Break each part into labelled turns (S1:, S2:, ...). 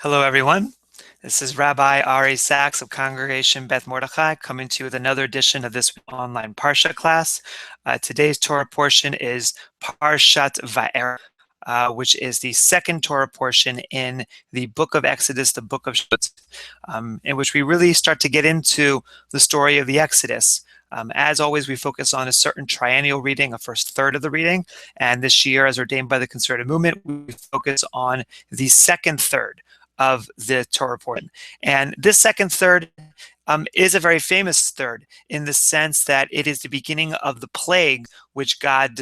S1: Hello, everyone. This is Rabbi Ari Sachs of Congregation Beth Mordechai coming to you with another edition of this online Parsha class. Today's Torah portion is Parashat Vaera, which is the second Torah portion in the book of Exodus, the book of Shemot, in which we really start to get into the story of the Exodus. As always, we focus on a certain triennial reading, a first third of the reading, and this year, as ordained by the Conservative Movement, we focus on the second third of the Torah portion. And this second third is a very famous third in the sense that it is the beginning of the plague which God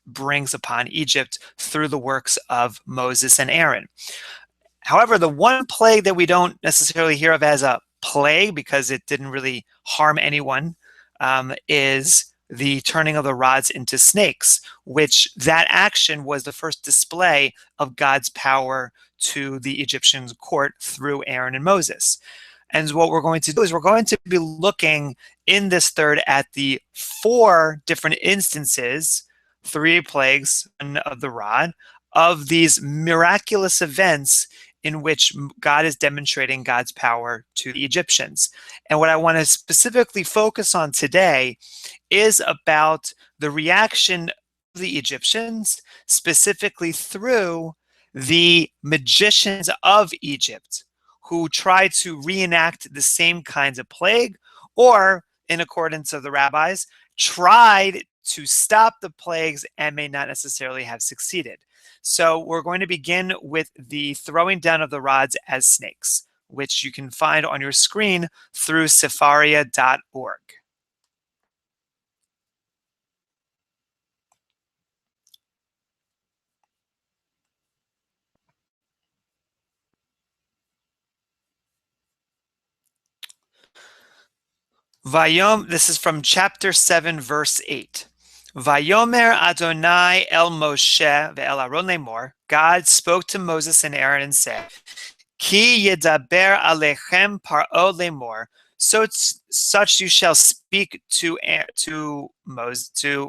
S1: brings upon Egypt through the works of Moses and Aaron. However, the one plague that we don't necessarily hear of as a plague, because it didn't really harm anyone, is the turning of the rods into snakes, which that action was the first display of God's power to the Egyptian court through Aaron and Moses. And what we're going to do is we're going to be looking in this third at the 4 different instances, 3 plagues of the rod, of these miraculous events in which God is demonstrating God's power to the Egyptians. And what I want to specifically focus on today is about the reaction of the Egyptians, specifically through the magicians of Egypt, who tried to reenact the same kinds of plague, or, in accordance of the rabbis, tried to stop the plagues and may not necessarily have succeeded. So we're going to begin with the throwing down of the rods as snakes, which you can find on your screen through sefaria.org. This is from chapter 7, verse 8. Vayomer Adonai el Moshe ve'el Aaron lemor. God spoke to Moses and Aaron and said, Ki yedaber alechem Paro lemor. Such you shall speak to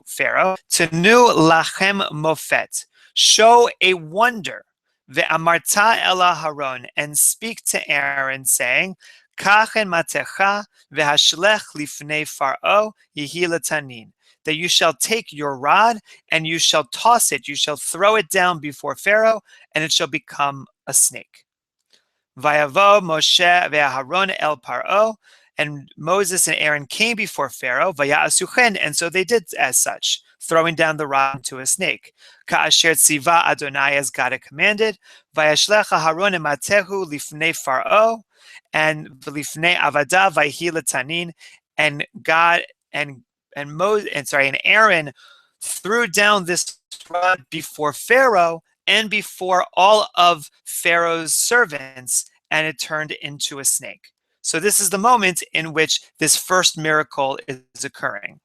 S1: Pharaoh. Tenu lachem mofet. Show a wonder. Ve'amarta ela Haron, and speak to Aaron, saying, Kachen matecha v'hashlech lifnei Pharaoh yihi letanin. That you shall take your rod and you shall toss it, you shall throw it down before Pharaoh, and it shall become a snake. Vayavo Moshe ve'Aharon el Paro, and Moses and Aaron came before Pharaoh, vaya'asuchen, and so they did as such, throwing down the rod into a snake. Ka'asher tziva Adonai, as God had commanded, vayashlech Aharon ematehu lifnei Pharaoh, and v'lifnei avada vayhi letanin, and God and Aaron threw down this rod before Pharaoh and before all of Pharaoh's servants, and it turned into a snake. So this is the moment in which this first miracle is occurring.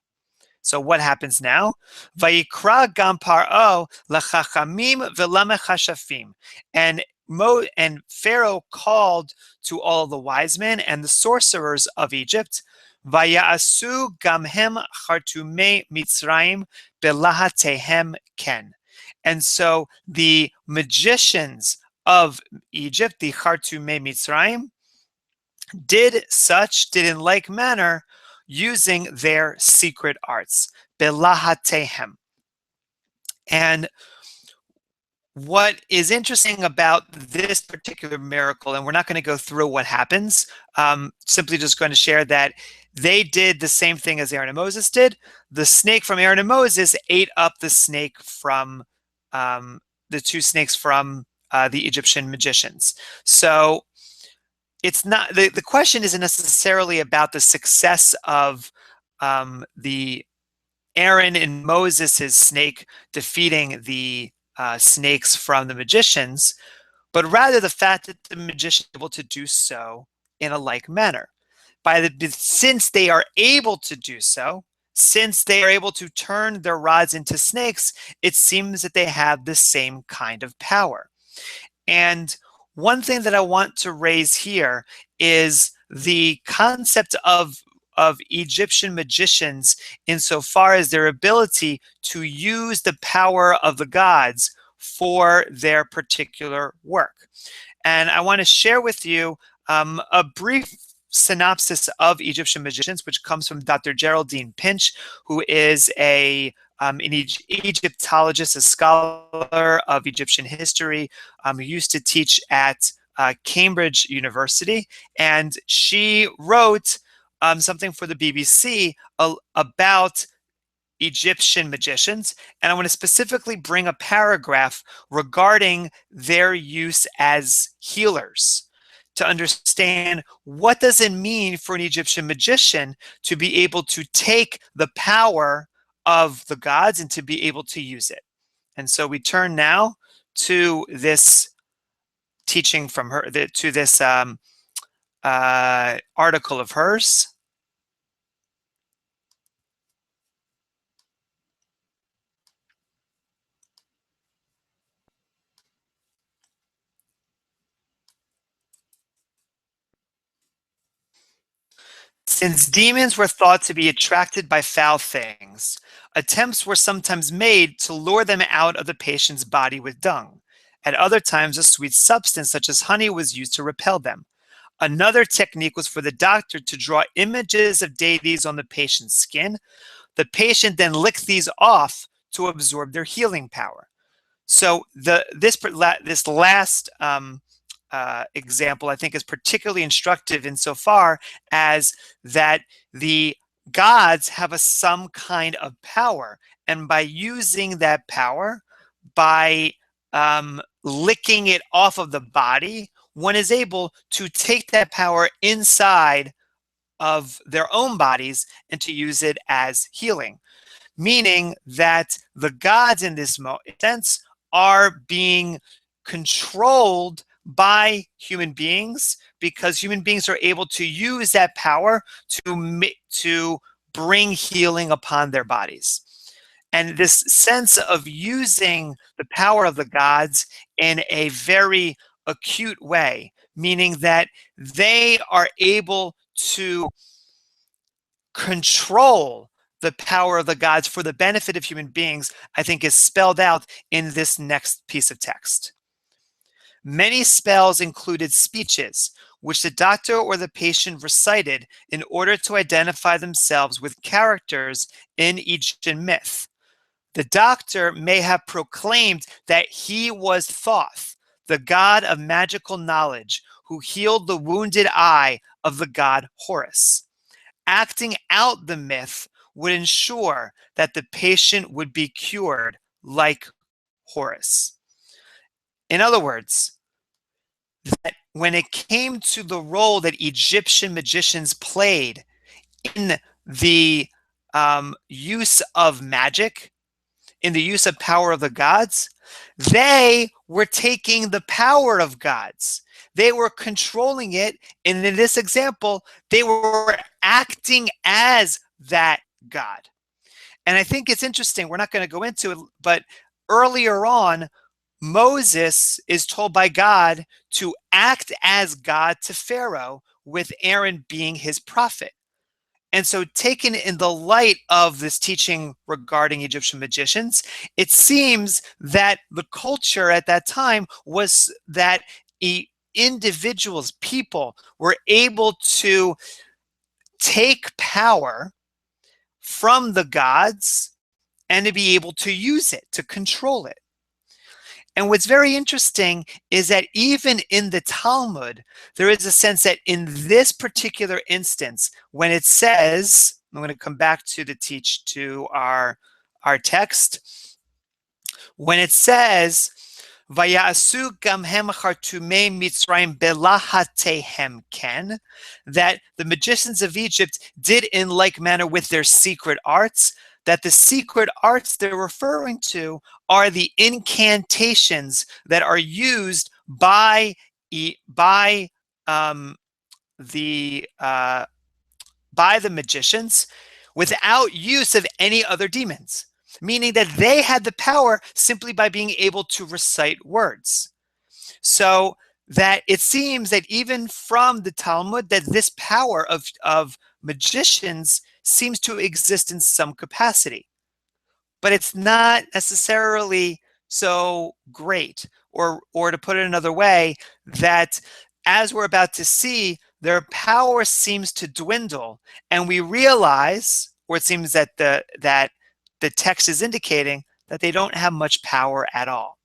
S1: So what happens now? Vayikra gam Paro lachachamim v'lamechashafim. And Pharaoh called to all of the wise men and the sorcerers of Egypt, Vaya'asu gamhem hartumei mitzrayim belahatehem ken. And so the magicians of Egypt, the hartumei mitzrayim, did in like manner using their secret arts, belahatehem. And what is interesting about this particular miracle, and we're not going to go through what happens, simply just going to share that they did the same thing as Aaron and Moses did. The snake from Aaron and Moses ate up the snake from the 2 snakes from the Egyptian magicians. So it's not the question isn't necessarily about the success of the Aaron and Moses' snake defeating the snakes from the magicians, but rather the fact that the magicians are able to do so in a like manner. Since they are able to do so, since they are able to turn their rods into snakes, it seems that they have the same kind of power. And one thing that I want to raise here is the concept of Egyptian magicians insofar as their ability to use the power of the gods for their particular work. And I want to share with you a brief synopsis of Egyptian magicians, which comes from Dr. Geraldine Pinch, who is an Egyptologist, a scholar of Egyptian history, who used to teach at Cambridge University. And she wrote something for the BBC about Egyptian magicians, and I want to specifically bring a paragraph regarding their use as healers to understand what does it mean for an Egyptian magician to be able to take the power of the gods and to be able to use it. And so we turn now to this teaching from her, to this article of hers. Since demons were thought to be attracted by foul things, attempts were sometimes made to lure them out of the patient's body with dung. At other times, a sweet substance such as honey was used to repel them. Another technique was for the doctor to draw images of deities on the patient's skin. The patient then licked these off to absorb their healing power. So this last example, I think, is particularly instructive insofar as that the gods have some kind of power, and by using that power, by licking it off of the body, one is able to take that power inside of their own bodies and to use it as healing, meaning that the gods in this sense are being controlled by human beings, because human beings are able to use that power to bring healing upon their bodies. And this sense of using the power of the gods in a very acute way, meaning that they are able to control the power of the gods for the benefit of human beings, I think is spelled out in this next piece of text. Many spells included speeches, which the doctor or the patient recited in order to identify themselves with characters in Egyptian myth. The doctor may have proclaimed that he was Thoth, the god of magical knowledge, who healed the wounded eye of the god Horus. Acting out the myth would ensure that the patient would be cured like Horus. In other words, that when it came to the role that Egyptian magicians played in the use of magic, in the use of power of the gods, they were taking the power of gods. They were controlling it, and in this example, they were acting as that god. And I think it's interesting, we're not going to go into it, but earlier on, Moses is told by God to act as God to Pharaoh, with Aaron being his prophet. And so, taken in the light of this teaching regarding Egyptian magicians, it seems that the culture at that time was that individuals, people, were able to take power from the gods and to be able to use it, to control it. And what's very interesting is that even in the Talmud, there is a sense that in this particular instance, when it says, I'm going to come back to our text, when it says, Vayasu gamhem hartumei mitzrayim belahatehem ken, that the magicians of Egypt did in like manner with their secret arts, that the secret arts they're referring to are the incantations that are used by the magicians without use of any other demons, meaning that they had the power simply by being able to recite words. So that it seems that even from the Talmud, that this power of magicians seems to exist in some capacity. But it's not necessarily so great, or to put it another way, that as we're about to see, their power seems to dwindle, and we realize, or it seems that the text is indicating that they don't have much power at all.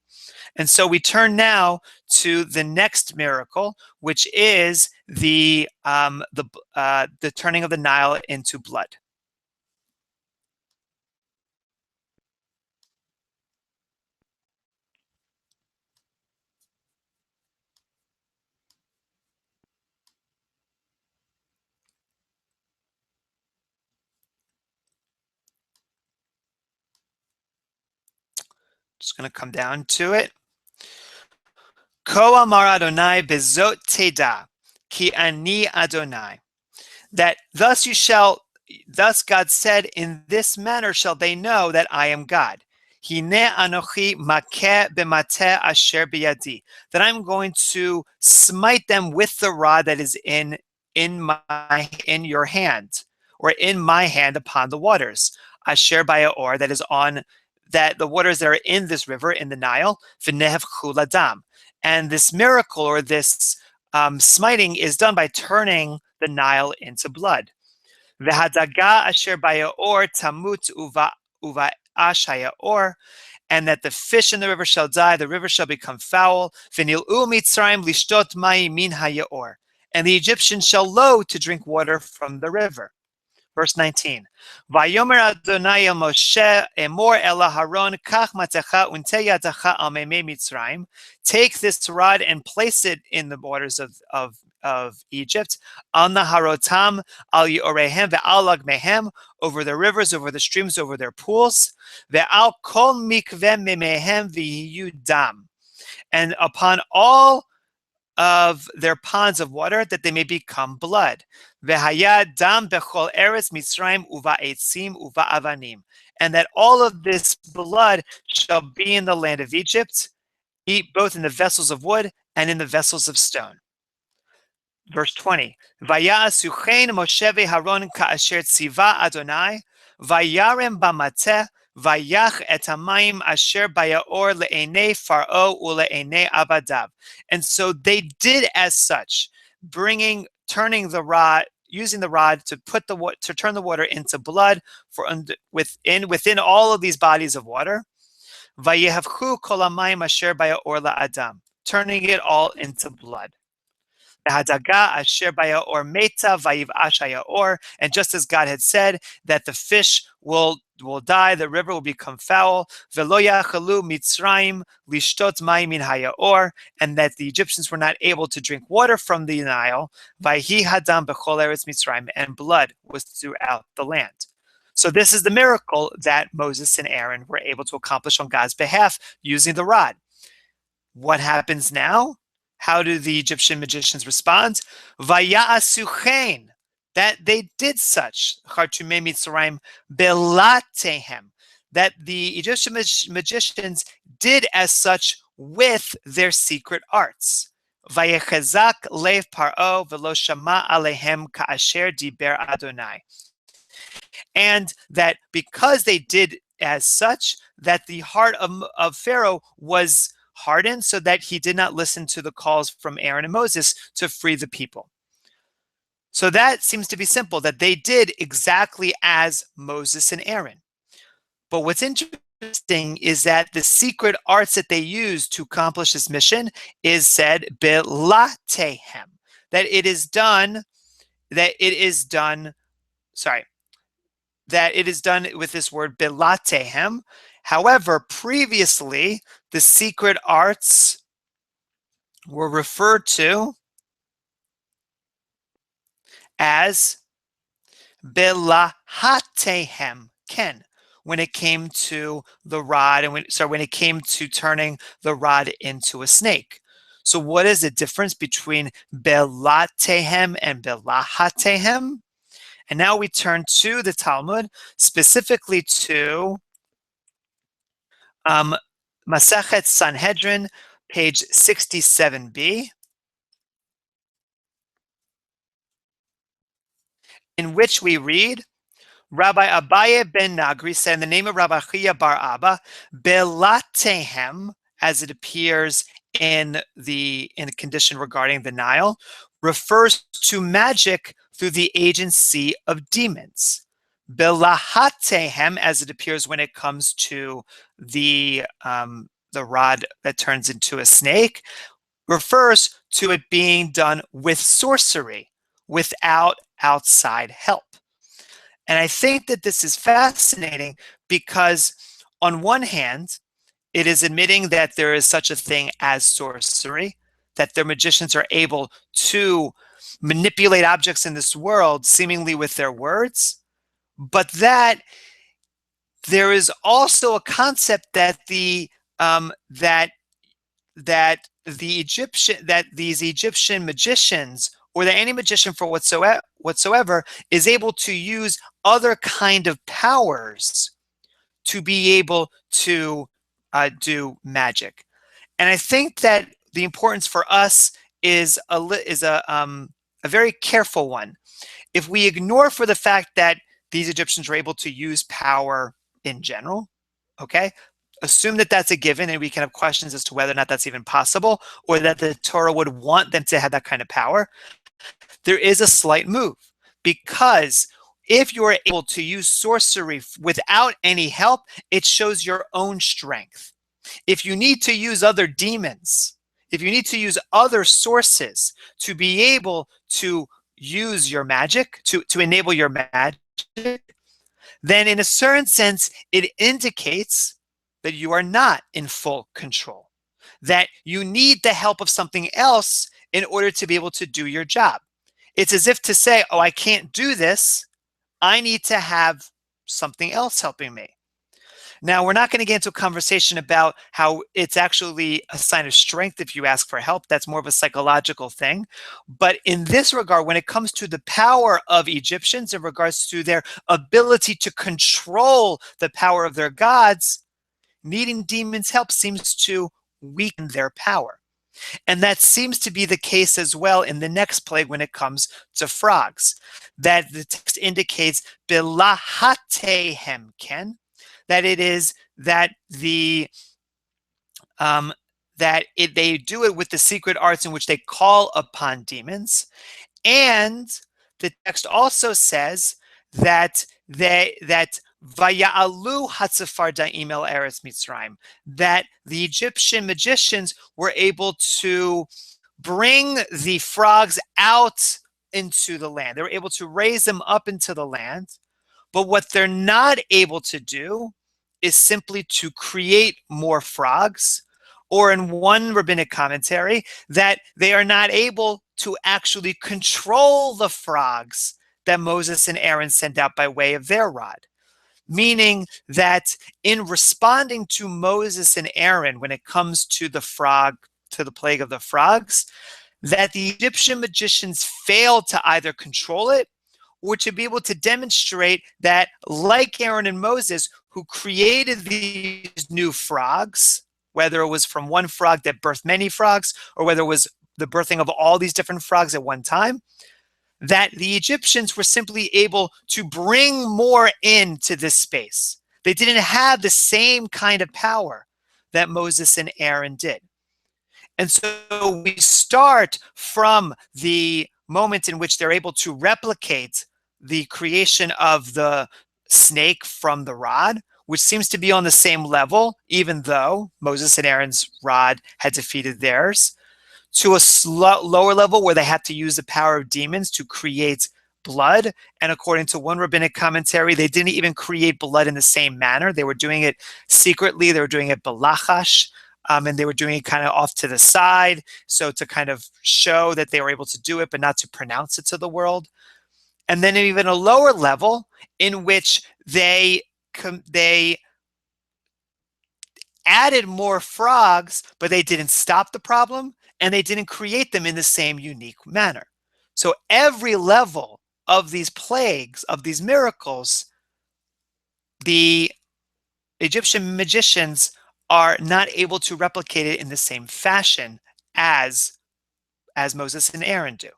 S1: And so we turn now to the next miracle, which is the turning of the Nile into blood. Just going to come down to it. Ko amar Adonai bezot teda, ki ani Adonai. That thus God said, in this manner shall they know that I am God. Hine anochi makeh b'mateh asher biyadi. That I'm going to smite them with the rod that is in your hand, or in my hand upon the waters. Asher bayaor, that is on that the waters that are in this river, in the Nile, v'nehev chuladam. And this miracle, or this smiting, is done by turning the Nile into blood. V'hadaga asher bayaor tamut uva ashayaor, and that the fish in the river shall die, the river shall become foul. V'nil'u mitzrayim lishtot mai min hayaor, and the Egyptians shall loathe to drink water from the river. Verse 19. Vayomer Adonai el Moshe emor el Aharon kach matecha unte yadacha al meimei Mitzrayim. Take this rod and place it in the waters of Egypt. Al naharotam al yorehem ve'al lagmehem, over the rivers, over the streams, over their pools. Ve'al kol mikveh meimehem v'yiyu dam, and upon all of their ponds of water, that they may become blood. V'haya dam bechol eretz Mitzrayim uva etzim uva avanim, and that all of this blood shall be in the land of Egypt, both in the vessels of wood and in the vessels of stone. Verse 20. Vaya'asuchein Moshe ve'Haron ka'asher tziva Adonai, vayarem b'mateh, vayach et hamayim asher bayaor le'enei Pharaoh ule'enei abadav. And so they did as such, turning the rod, using the rod to turn the water into blood within all of these bodies of water. Vayehavchu kol hamayim asher bayaor la'adam, turning it all into blood. And just as God had said, that the fish will die, the river will become foul, and that the Egyptians were not able to drink water from the Nile, and blood was throughout the land. So this is the miracle that Moses and Aaron were able to accomplish on God's behalf using the rod. What happens now? How do the Egyptian magicians respond? Vaya'asuchein, that they did such. Hartumei mitzrayim belatehem, that the Egyptian magicians did as such with their secret arts. Vayechazak lev Paro velo shama alehem ka'asher diber Adonai. And that because they did as such, that the heart of Pharaoh was hardened, so that he did not listen to the calls from Aaron and Moses to free the people. So that seems to be simple, that they did exactly as Moses and Aaron. But what's interesting is that the secret arts that they used to accomplish this mission is said belatehem, that it is done with this word belatehem. However, previously, the secret arts were referred to as belahatehem ken, when it came to the rod, and when it came to turning the rod into a snake. So what is the difference between belatehem and belahatehem? And now we turn to the Talmud, specifically to Masechet Sanhedrin, page 67b, in which we read, Rabbi Abaye ben Nagri said in the name of Rabbi Chia bar Abba, Belatehem, as it appears in the condition regarding the Nile, refers to magic through the agency of demons. Belahatehem, as it appears when it comes to the rod that turns into a snake, refers to it being done with sorcery, without outside help. And I think that this is fascinating because, on one hand, it is admitting that there is such a thing as sorcery, that their magicians are able to manipulate objects in this world seemingly with their words, but that there is also a concept that these Egyptian magicians, or that any magician for whatsoever, is able to use other kind of powers to be able to do magic. And I think that the importance for us is a very careful one. If we ignore for the fact that these Egyptians were able to use power in general, okay, assume that that's a given, and we can have questions as to whether or not that's even possible, or that the Torah would want them to have that kind of power, there is a slight move. Because if you're able to use sorcery without any help, it shows your own strength. If you need to use other demons, if you need to use other sources to be able to use your magic, to enable your magic, then in a certain sense, it indicates that you are not in full control, that you need the help of something else in order to be able to do your job. It's as if to say, oh, I can't do this. I need to have something else helping me. Now, we're not going to get into a conversation about how it's actually a sign of strength if you ask for help. That's more of a psychological thing. But in this regard, when it comes to the power of Egyptians in regards to their ability to control the power of their gods, needing demons' help seems to weaken their power. And that seems to be the case as well in the next plague when it comes to frogs. That the text indicates, Belahatehem ken, that it is that they do it with the secret arts in which they call upon demons. And the text also says that Vaya'alu Hatzefardaim el Eretz Mitzrayim, that the Egyptian magicians were able to bring the frogs out into the land. They were able to raise them up into the land. But what they're not able to do is simply to create more frogs, or in one rabbinic commentary, that they are not able to actually control the frogs that Moses and Aaron sent out by way of their rod. Meaning that in responding to Moses and Aaron when it comes to the plague of the frogs, that the Egyptian magicians failed to either control it or to be able to demonstrate that, like Aaron and Moses, who created these new frogs, whether it was from one frog that birthed many frogs, or whether it was the birthing of all these different frogs at one time, that the Egyptians were simply able to bring more into this space. They didn't have the same kind of power that Moses and Aaron did. And so we start from the moment in which they're able to replicate the creation of the snake from the rod, which seems to be on the same level, even though Moses and Aaron's rod had defeated theirs, to a lower level where they had to use the power of demons to create blood. And according to one rabbinic commentary, they didn't even create blood in the same manner. They were doing it secretly. They were doing it balachash, and they were doing it kind of off to the side, so to kind of show that they were able to do it, but not to pronounce it to the world. And then even a lower level in which they added more frogs, but they didn't stop the problem, and they didn't create them in the same unique manner. So every level of these plagues, of these miracles, the Egyptian magicians are not able to replicate it in the same fashion as Moses and Aaron do.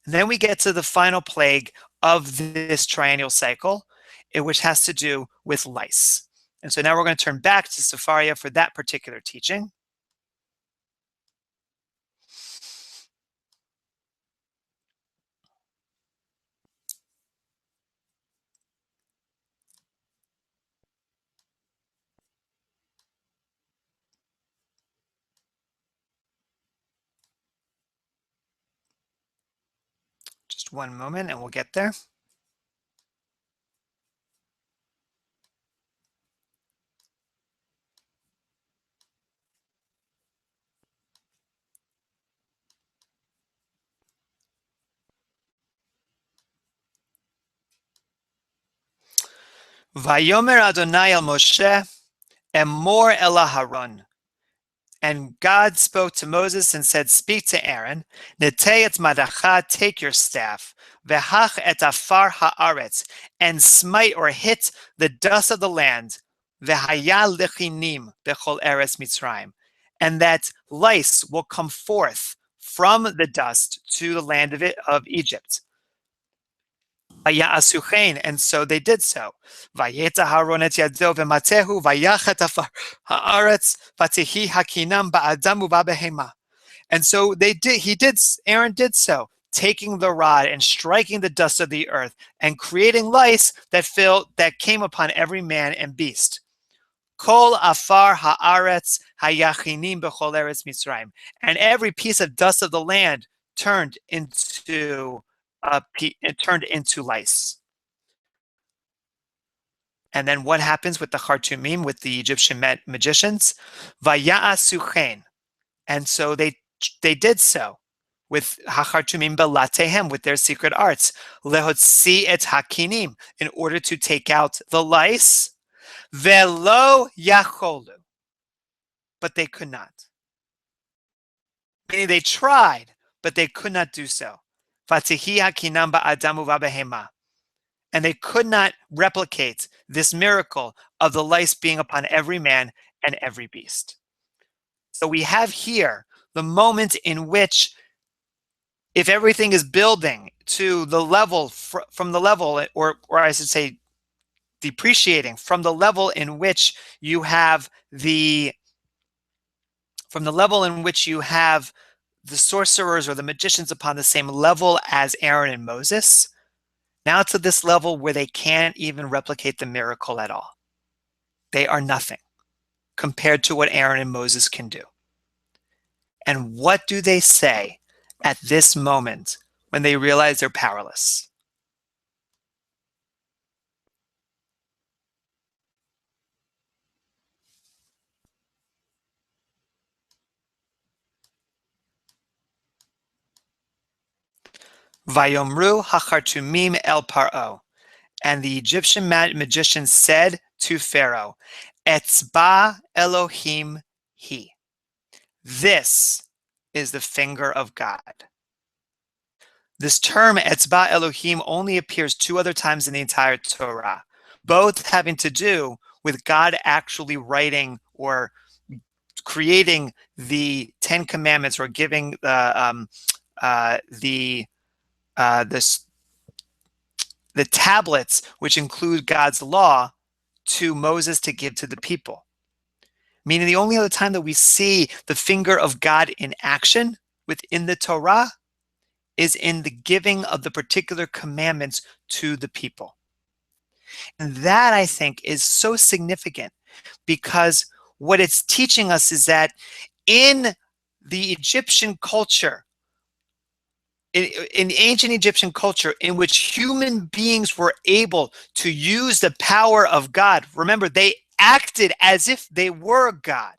S1: And then we get to the final plague of this triennial cycle, which has to do with lice. And so now we're going to turn back to Sefaria for that particular teaching. Just one moment and we'll get there. Vayomer Adonai el Moshe, Emor el Aharon. And God spoke to Moses and said, speak to Aaron, Netei et madacha, take your staff, vehach et afar haaretz, and smite or hit the dust of the land, vehaya lechinim bechol eretz mitzrayim, and that lice will come forth from the dust to the land of Egypt. And so they did so. Vayeta Haron et yado v'matehu vayachet afar haaretz v'tehi hakinam ba'adam u'ba'behema. And so Aaron did so, taking the rod and striking the dust of the earth and creating lice that came upon every man and beast. Kol afar haaretz hayachinim b'chol eretz mitzrayim. And every piece of dust of the land turned into lice. And then what happens with the hartumei, with the Egyptian magicians? Vaya'asuchen. And so they did so with hartumei belatehem, with their secret arts. Lehotzi et hakinim, in order to take out the lice. Velo yacholu. But they could not. Meaning they tried, but they could not do so. And they could not replicate this miracle of the lice being upon every man and every beast. So we have here the moment in which, if everything is building to the level, from the level, or I should say depreciating, from the level in which you have the sorcerers or the magicians upon the same level as Aaron and Moses, now to this level where they can't even replicate the miracle at all. They are nothing compared to what Aaron and Moses can do. And what do they say at this moment when they realize they're powerless? Vayomru hachartumim el Paro. And the Egyptian magicians said to Pharaoh, Etzba Elohim he. This is the finger of God. This term, Etzba Elohim, only appears 2 other times in the entire Torah, both having to do with God actually writing or creating the 10 Commandments, or giving the tablets, which include God's law, to Moses to give to the people. Meaning the only other time that we see the finger of God in action within the Torah is in the giving of the particular commandments to the people. And that, I think, is so significant, because what it's teaching us is that in the Egyptian culture, in ancient Egyptian culture, in which human beings were able to use the power of God, remember, they acted as if they were God,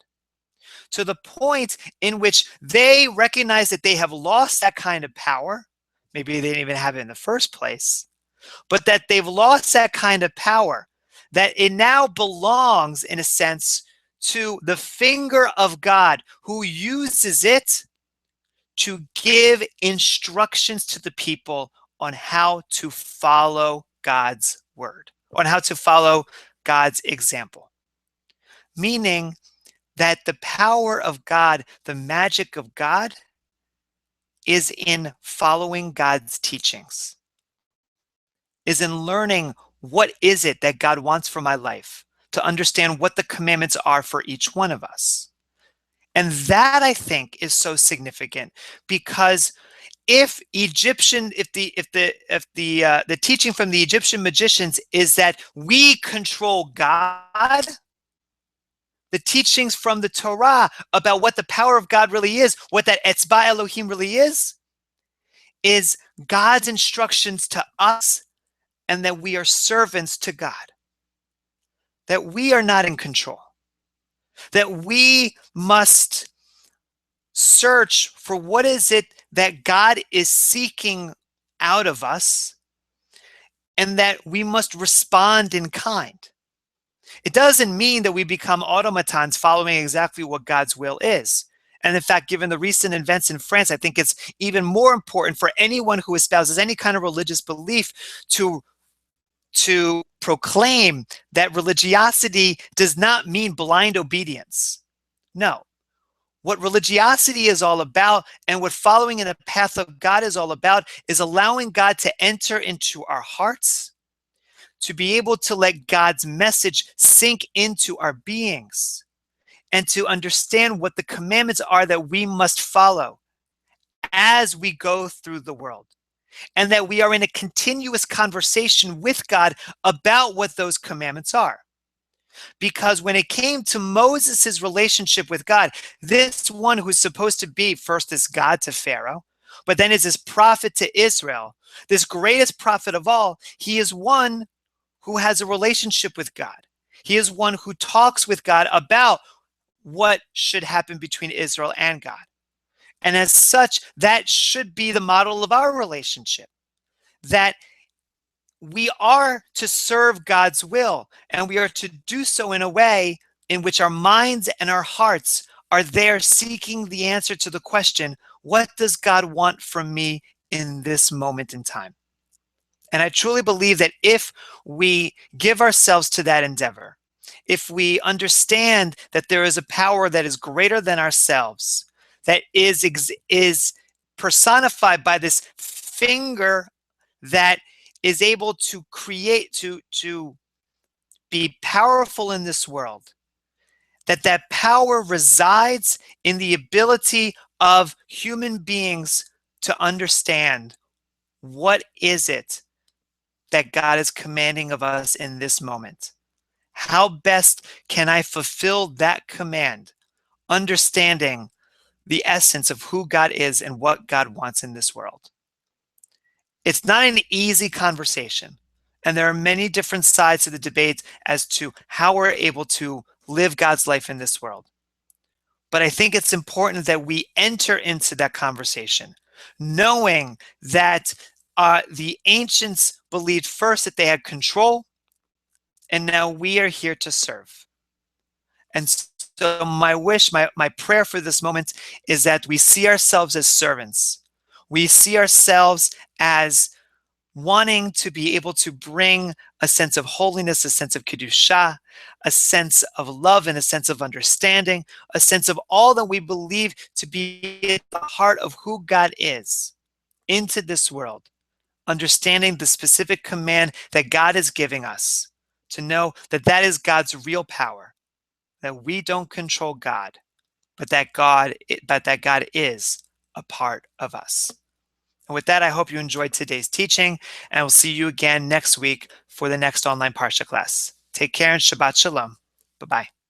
S1: to the point in which they recognize that they have lost that kind of power. Maybe they didn't even have it in the first place, but that they've lost that kind of power, that it now belongs, in a sense, to the finger of God, who uses it to give instructions to the people on how to follow God's word, on how to follow God's example. Meaning that the power of God, the magic of God, is in following God's teachings, is in learning what is it that God wants for my life, to understand what the commandments are for each one of us. And that, I think, is so significant, because if the teaching from the Egyptian magicians is that we control God, the teachings from the Torah about what the power of God really is, what that etzba Elohim really is God's instructions to us, and that we are servants to God, that we are not in control, that we must search for what is it that God is seeking out of us, and that we must respond in kind. It doesn't mean that we become automatons following exactly what God's will is. And in fact, given the recent events in France, I think it's even more important for anyone who espouses any kind of religious belief to proclaim that religiosity does not mean blind obedience. No. What religiosity is all about, and what following in the path of God is all about, is allowing God to enter into our hearts, to be able to let God's message sink into our beings, and to understand what the commandments are that we must follow as we go through the world. And that we are in a continuous conversation with God about what those commandments are. Because when it came to Moses' relationship with God, this one who's supposed to be first as God to Pharaoh, but then is his prophet to Israel, this greatest prophet of all, he is one who has a relationship with God. He is one who talks with God about what should happen between Israel and God. And as such, that should be the model of our relationship, that we are to serve God's will, and we are to do so in a way in which our minds and our hearts are there seeking the answer to the question, what does God want from me in this moment in time? And I truly believe that if we give ourselves to that endeavor, if we understand that there is a power that is greater than ourselves, that is personified by this finger that is able to create, to be powerful in this world, that power resides in the ability of human beings to understand what is it that God is commanding of us in this moment. How best can I fulfill that command, understanding the essence of who God is and what God wants in this world? It's not an easy conversation, and there are many different sides to the debate as to how we're able to live God's life in this world. But I think it's important that we enter into that conversation, knowing that the ancients believed first that they had control, and now we are here to serve. And so my wish, my prayer for this moment is that we see ourselves as servants. We see ourselves as wanting to be able to bring a sense of holiness, a sense of kedusha, a sense of love, and a sense of understanding, a sense of all that we believe to be at the heart of who God is into this world, understanding the specific command that God is giving us, to know that that is God's real power, that we don't control God, but that God is a part of us. And with that, I hope you enjoyed today's teaching, and I will see you again next week for the next online Parsha class. Take care and Shabbat Shalom. Bye-bye.